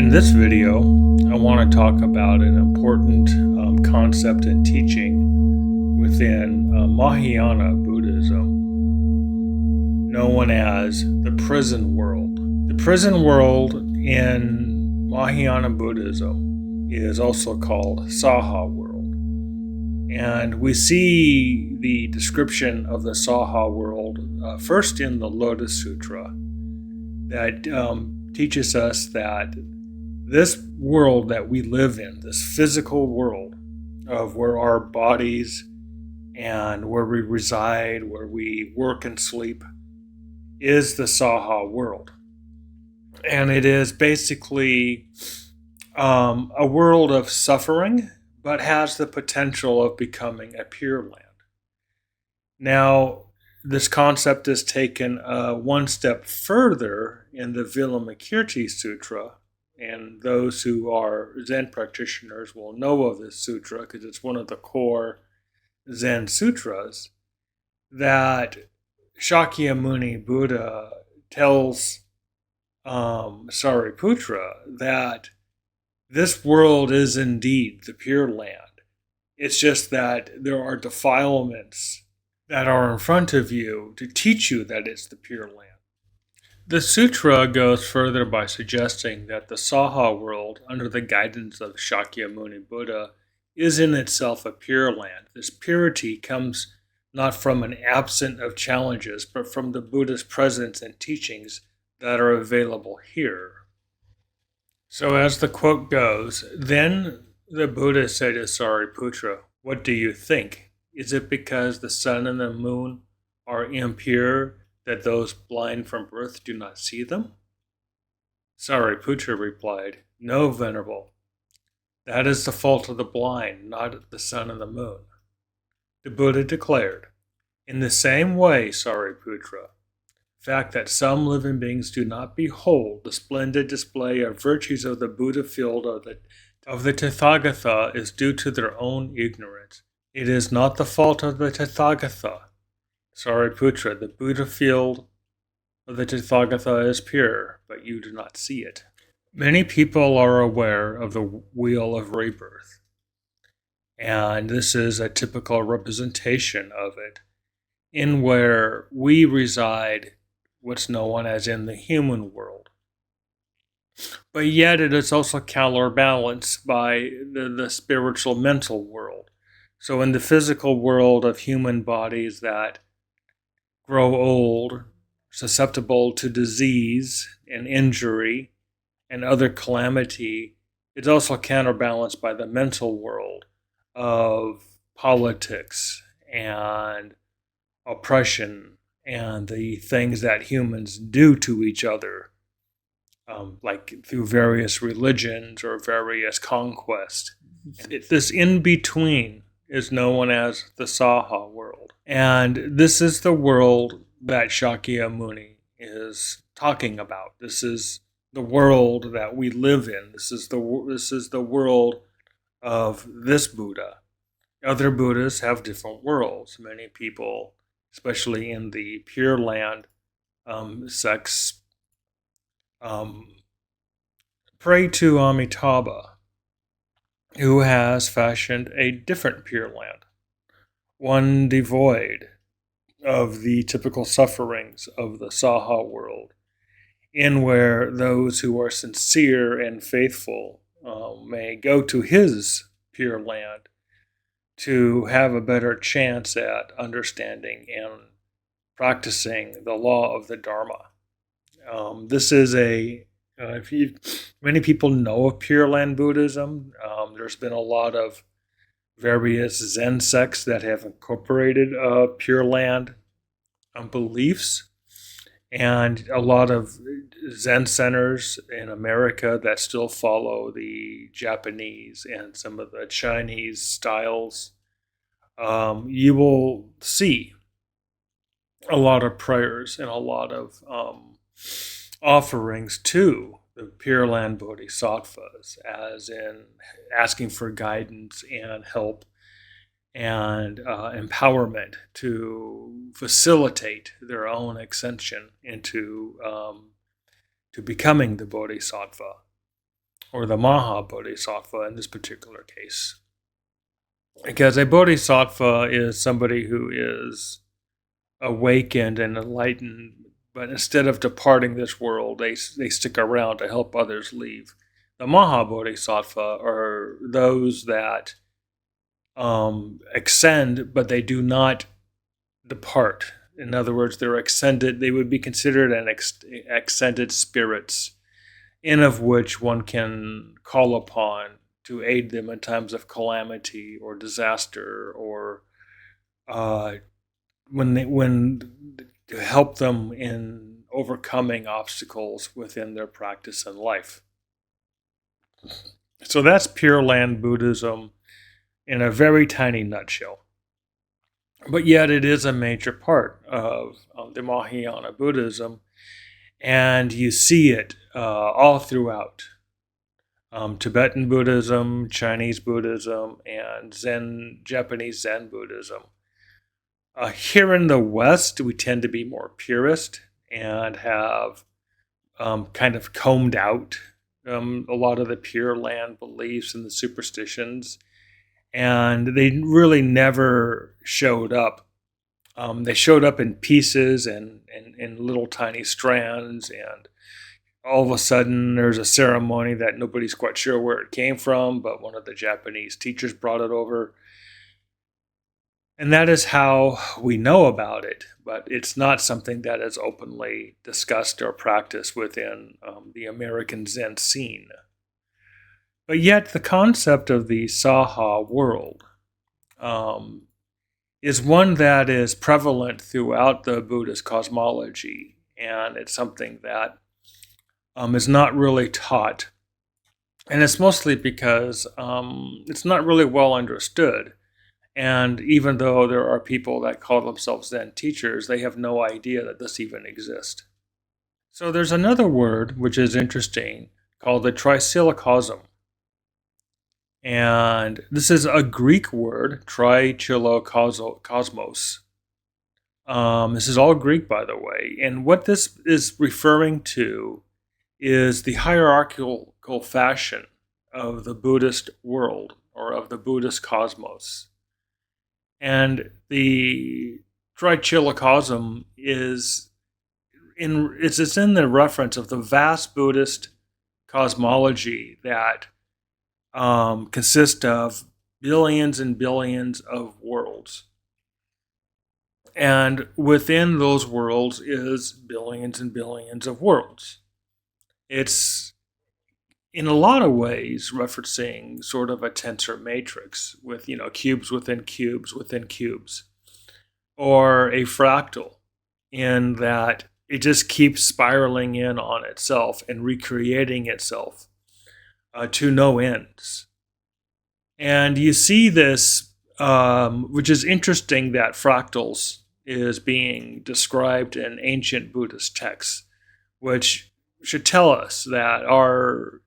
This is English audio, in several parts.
In this video, I want to talk about an important concept and teaching within Mahayana Buddhism, known as the prison world. The prison world in Mahayana Buddhism is also called Saha World. And we see the description of the Saha World first in the Lotus Sutra that teaches us that this world that we live in, this physical world of where our bodies and where we reside, where we work and sleep, is the Saha world. And it is basically a world of suffering, but has the potential of becoming a pure land. Now, this concept is taken one step further in the Vilamakirti Sutra. And those who are Zen practitioners will know of this sutra because it's one of the core Zen sutras that Shakyamuni Buddha tells Sariputra that this world is indeed the Pure Land. It's just that there are defilements that are in front of you to teach you that it's the Pure Land. The sutra goes further by suggesting that the Saha world, under the guidance of Shakyamuni Buddha, is in itself a pure land. This purity comes not from an absence of challenges, but from the Buddha's presence and teachings that are available here. So as the quote goes, then the Buddha said to Sariputra, "What do you think? Is it because the sun and the moon are impure that those blind from birth do not see them?" Sariputra replied, "No, Venerable. That is the fault of the blind, not the sun and the moon." The Buddha declared, "In the same way, Sariputra, the fact that some living beings do not behold the splendid display of virtues of the Buddha field of the Tathagata is due to their own ignorance. It is not the fault of the Tathagata. Sariputra, the Buddha field of the Tathagata is pure, but you do not see it." Many people are aware of the wheel of rebirth, and this is a typical representation of it, in where we reside what's known as in the human world. But yet it is also counterbalanced by the spiritual mental world. So in the physical world of human bodies that grow old, susceptible to disease and injury and other calamity, it's also counterbalanced by the mental world of politics and oppression and the things that humans do to each other, like through various religions or various conquests. This in-between is known as the Saha world. And this is the world that Shakyamuni is talking about. This is the world that we live in. This is the world of this Buddha. Other Buddhas have different worlds. Many people, especially in the Pure Land sects, pray to Amitabha, who has fashioned a different Pure Land, one devoid of the typical sufferings of the Saha world, in where those who are sincere and faithful may go to his Pure Land to have a better chance at understanding and practicing the law of the Dharma. This is many people know of Pure Land Buddhism. There's been a lot of various Zen sects that have incorporated Pure Land beliefs, and a lot of Zen centers in America that still follow the Japanese and some of the Chinese styles. You will see a lot of prayers and a lot of offerings to the Pure Land Bodhisattvas, as in asking for guidance and help and empowerment to facilitate their own ascension into to becoming the Bodhisattva. or the Maha Bodhisattva in this particular case. Because a bodhisattva is somebody who is awakened and enlightened, but instead of departing this world, they stick around to help others leave. The Maha Bodhisattva are those that ascend, but they do not depart. In other words, they're ascended. They would be considered an ascended spirits, in of which one can call upon to aid them in times of calamity or disaster, or when to help them in overcoming obstacles within their practice and life. So that's Pure Land Buddhism in a very tiny nutshell. But yet it is a major part of the Mahayana Buddhism, and you see it all throughout. Tibetan Buddhism, Chinese Buddhism, and Japanese Zen Buddhism. Here in the West, we tend to be more purist and have kind of combed out a lot of the Pure Land beliefs and the superstitions, and they really never showed up. They showed up in pieces and in little tiny strands, and all of a sudden there's a ceremony that nobody's quite sure where it came from, but one of the Japanese teachers brought it over. And that is how we know about it, but it's not something that is openly discussed or practiced within the American Zen scene. But yet the concept of the Saha World is one that is prevalent throughout the Buddhist cosmology, and it's something that is not really taught. And it's mostly because it's not really well understood. And even though there are people that call themselves Zen teachers, they have no idea that this even exists. So there's another word which is interesting called the trichilocosm. And this is a Greek word, trichilokosmos. This is all Greek, by the way. And what this is referring to is the hierarchical fashion of the Buddhist world, or of the Buddhist cosmos. And the trichilocosm is in the reference of the vast Buddhist cosmology that consists of billions and billions of worlds. And within those worlds is billions and billions of worlds. It's in a lot of ways referencing sort of a tensor matrix with, cubes within cubes within cubes, or a fractal, in that it just keeps spiraling in on itself and recreating itself to no ends. And you see this, which is interesting, that fractals is being described in ancient Buddhist texts, which should tell us that our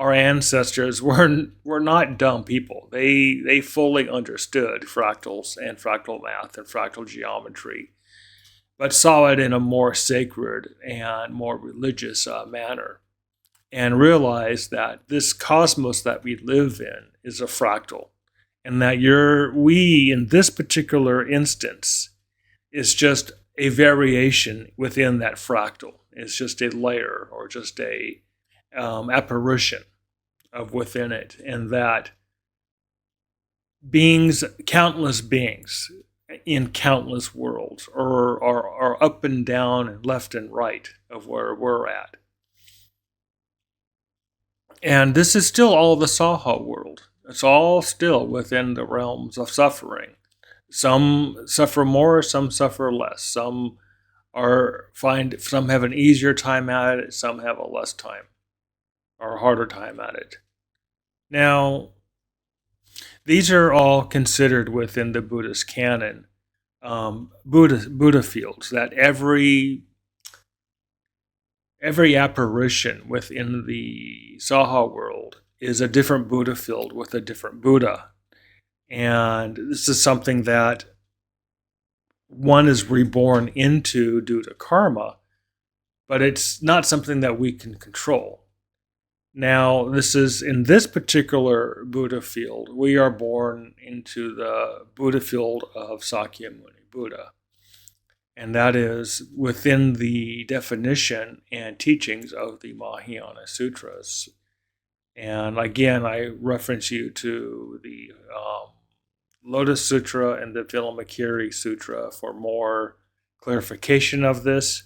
ancestors were not dumb people. They fully understood fractals and fractal math and fractal geometry, but saw it in a more sacred and more religious manner, and realized that this cosmos that we live in is a fractal, and that we in this particular instance is just a variation within that fractal. It's just a layer, or just a apparition of within it, and that countless beings in countless worlds are up and down and left and right of where we're at. And this is still all the Saha world. It's all still within the realms of suffering. Some suffer more, some suffer less. Some have an easier time at it, some have a less time or a harder time at it. Now, these are all considered within the Buddhist canon, Buddha fields, that every apparition within the Saha world is a different Buddha field with a different Buddha. And this is something that one is reborn into due to karma, but it's not something that we can control. Now, this is in this particular Buddha field, we are born into the Buddha field of Sakyamuni Buddha. And that is within the definition and teachings of the Mahayana Sutras. And again, I reference you to the Lotus Sutra and the Vilamakiri Sutra for more clarification of this.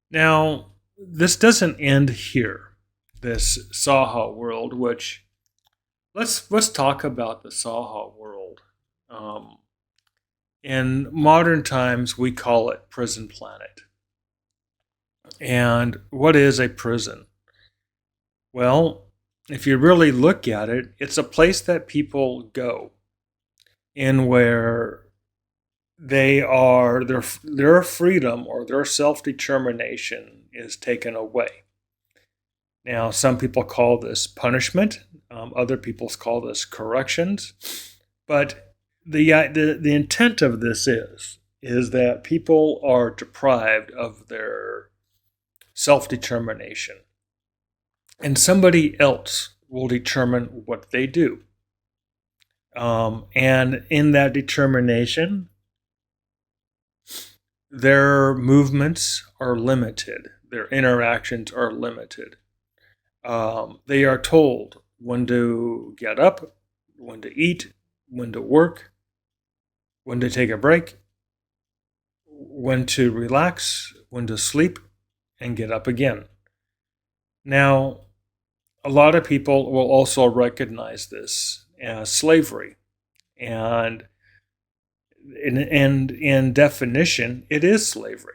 Now, this doesn't end here, this Saha World, which let's talk about the Saha World. In modern times, we call it prison planet. And what is a prison? Well, if you really look at it, it's a place that people go in where their freedom or their self-determination is taken away. Now, some people call this punishment. Other people call this corrections. But the intent of this is that people are deprived of their self-determination. And somebody else will determine what they do. And in that determination, their movements are limited. Their interactions are limited. They are told when to get up, when to eat, when to work, when to take a break, when to relax, when to sleep, and get up again. Now, a lot of people will also recognize this as slavery. And in definition, it is slavery.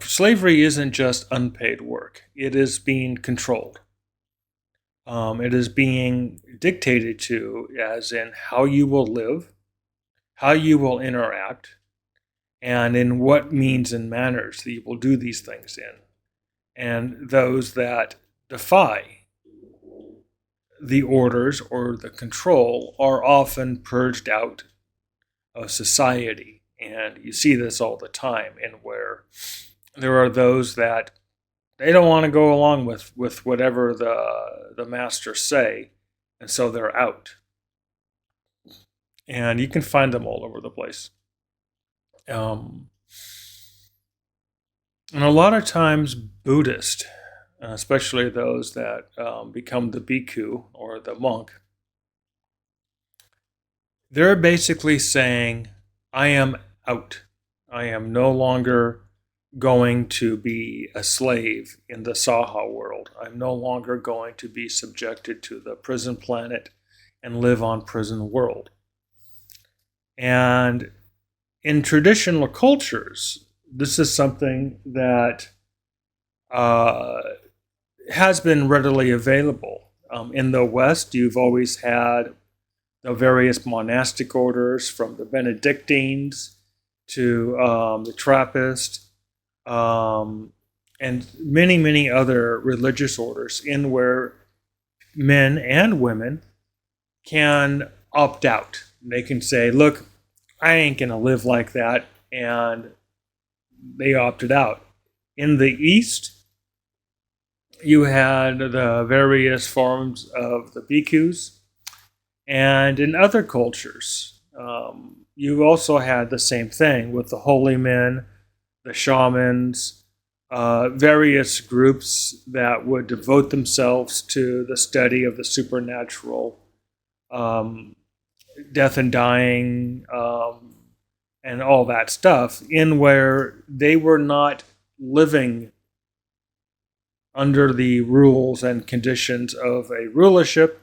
Slavery isn't just unpaid work. It is being controlled. It is being dictated to as in how you will live, how you will interact, and in what means and manners that you will do these things in. And those that defy the orders or the control are often purged out of society. And you see this all the time, in where there are those that they don't want to go along with whatever the masters say, and so they're out. And you can find them all over the place. And a lot of times Buddhists, especially those that become the bhikkhu or the monk, they're basically saying, I am out. I am no longer going to be a slave in the Saha world. I'm no longer going to be subjected to the prison planet and live on prison world. And in traditional cultures, this is something that has been readily available. In the West, you've always had the various monastic orders, from the Benedictines to the Trappist, and many, many other religious orders, in where men and women can opt out. They can say, look, I ain't going to live like that, and they opted out. In the East, you had the various forms of the bhikkhus, and in other cultures, you also had the same thing with the holy men, the shamans, various groups that would devote themselves to the study of the supernatural, death and dying, and all that stuff, in where they were not living under the rules and conditions of a rulership,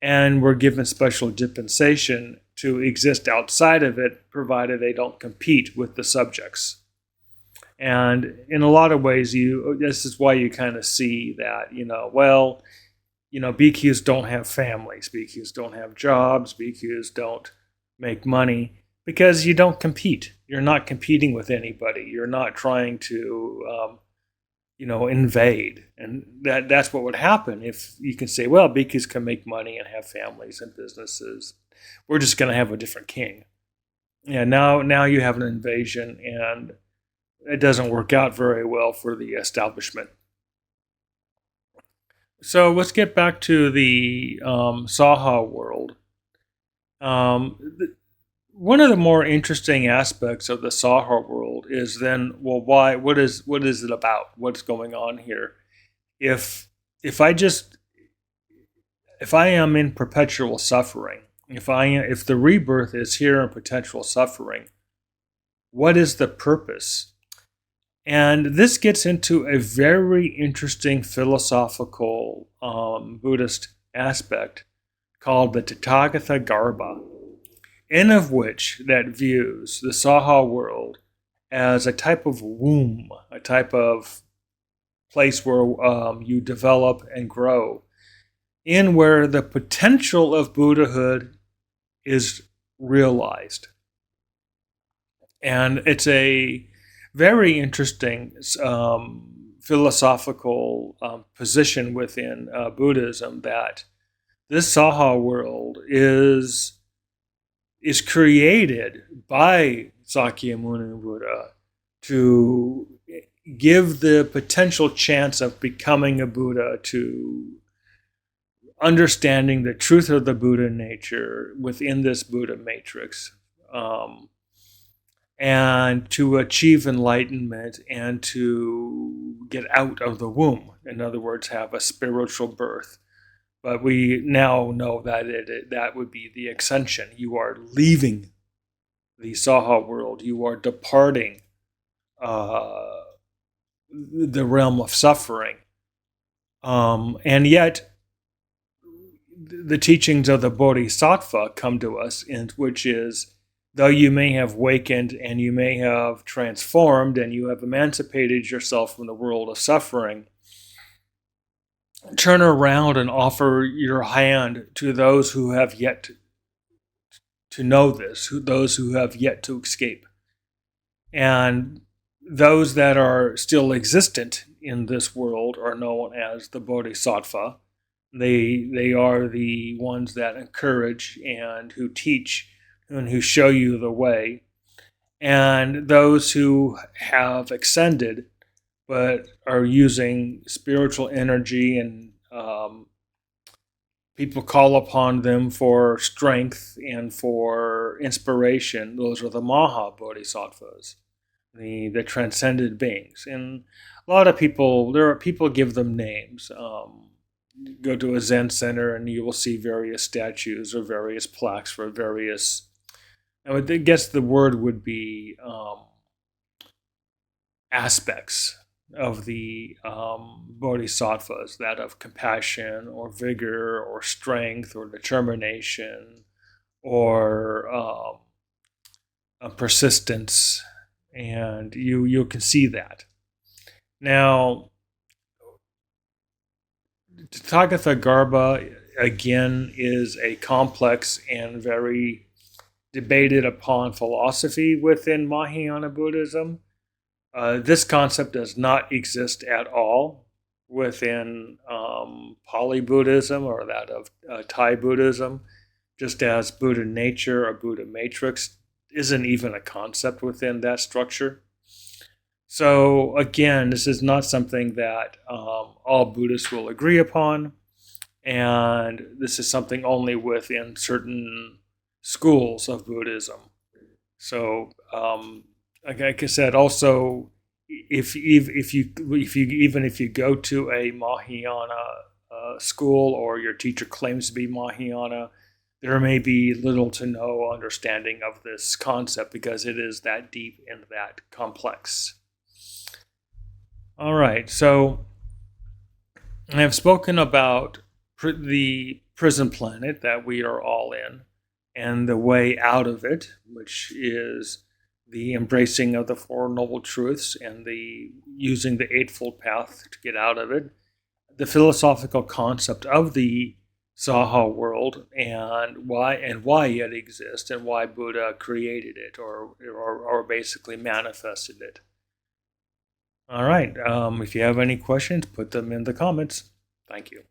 and were given special dispensation to exist outside of it, provided they don't compete with the subjects. And in a lot of ways, this is why you kind of see that, bhikkhus don't have families, bhikkhus don't have jobs, bhikkhus don't make money, because you don't compete. You're not competing with anybody. You're not trying to, invade. And that's what would happen if you can say, well, bhikkhus can make money and have families and businesses. We're just going to have a different king. Yeah, now you have an invasion, and it doesn't work out very well for the establishment. So let's get back to the Saha world. One of the more interesting aspects of the Saha world is then, well, why? What is it about? What's going on here? If if I just if I am in perpetual suffering, if the rebirth is here in perpetual suffering, what is the purpose? And this gets into a very interesting philosophical Buddhist aspect called the Tathagata Garbha, in of which that views the Saha world as a type of womb, a type of place where you develop and grow, in where the potential of Buddhahood is realized. And it's a very interesting philosophical position within Buddhism that this Saha world is created by Sakyamuni Buddha to give the potential chance of becoming a Buddha, to understanding the truth of the Buddha nature within this Buddha matrix, and to achieve enlightenment and to get out of the womb. In other words, have a spiritual birth. But we now know that that would be the ascension. You are leaving the Saha world. You are departing uh, the realm of suffering. And yet, the teachings of the Bodhisattva come to us, which is, though you may have wakened and you may have transformed and you have emancipated yourself from the world of suffering, turn around and offer your hand to those who have yet to know this, those who have yet to escape. And those that are still existent in this world are known as the Bodhisattva. They are the ones that encourage and who teach and who show you the way. And those who have ascended but are using spiritual energy, and people call upon them for strength and for inspiration. Those are the Maha Bodhisattvas, the transcended beings. And a lot of people, people give them names. Go to a Zen center and you will see various statues or various plaques for various. I guess the word would be aspects of the bodhisattvas, that of compassion or vigor or strength or determination or persistence, and you can see that. Now, Tathagata Garbha again is a complex and very debated upon philosophy within Mahayana Buddhism. This concept does not exist at all within Pali Buddhism or that of Thai Buddhism, just as Buddha nature or Buddha matrix isn't even a concept within that structure. So again, this is not something that all Buddhists will agree upon, and this is something only within certain schools of Buddhism. So like I said, also, if you go to a Mahayana school or your teacher claims to be Mahayana, there may be little to no understanding of this concept because it is that deep and that complex. All right, so I have spoken about the prison planet that we are all in and the way out of it, which is the embracing of the Four Noble Truths and the using the Eightfold Path to get out of it, the philosophical concept of the Saha world and why it exists and why Buddha created it or basically manifested it. All right. If you have any questions, put them in the comments. Thank you.